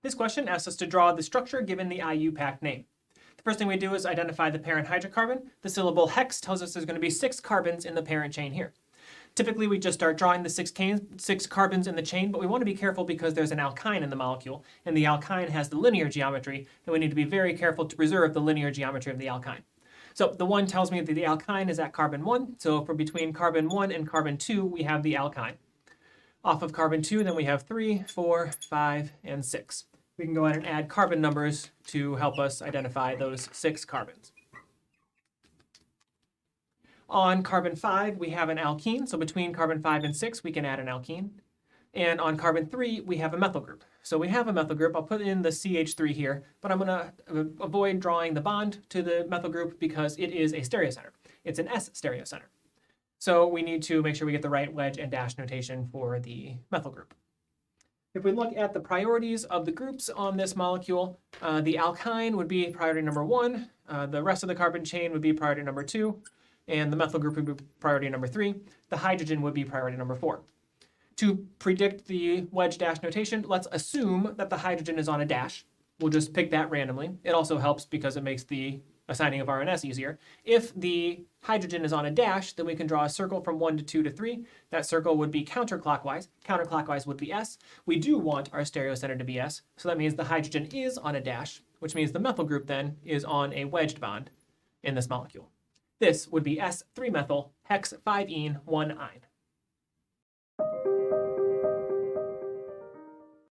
This question asks us to draw the structure given the IUPAC name. The first thing we do is identify the parent hydrocarbon. The syllable hex tells us there's going to be 6 carbons in the parent chain here. Typically, we just start drawing the 6 carbons in the chain, but we want to be careful because there's an alkyne in the molecule, and the alkyne has the linear geometry, and we need to be very careful to preserve the linear geometry of the alkyne. So the 1 tells me that the alkyne is at carbon 1, so for between carbon 1 and carbon 2, we have the alkyne. Off of carbon 2, then we have 3, 4, 5, and 6. We can go ahead and add carbon numbers to help us identify those 6 carbons. On carbon 5, we have an alkene, so between carbon 5 and 6, we can add an alkene. And on carbon 3, we have a methyl group. So we have a methyl group. I'll put in the CH3 here, but I'm going to avoid drawing the bond to the methyl group because it is a stereocenter. It's an S stereocenter. So we need to make sure we get the right wedge and dash notation for the methyl group. If we look at the priorities of the groups on this molecule, the alkyne would be priority number 1, the rest of the carbon chain would be priority number 2, and the methyl group would be priority number 3. The hydrogen would be priority number 4. To predict the wedge dash notation, let's assume that the hydrogen is on a dash. We'll just pick that randomly. It also helps because it makes the assigning of RNS easier. If the hydrogen is on a dash, then we can draw a circle from 1 to 2 to 3. That circle would be counterclockwise. Counterclockwise would be S. We do want our stereocenter to be S, so that means the hydrogen is on a dash, which means the methyl group then is on a wedged bond in this molecule. This would be S3-methyl hex 5-ene 1-ine.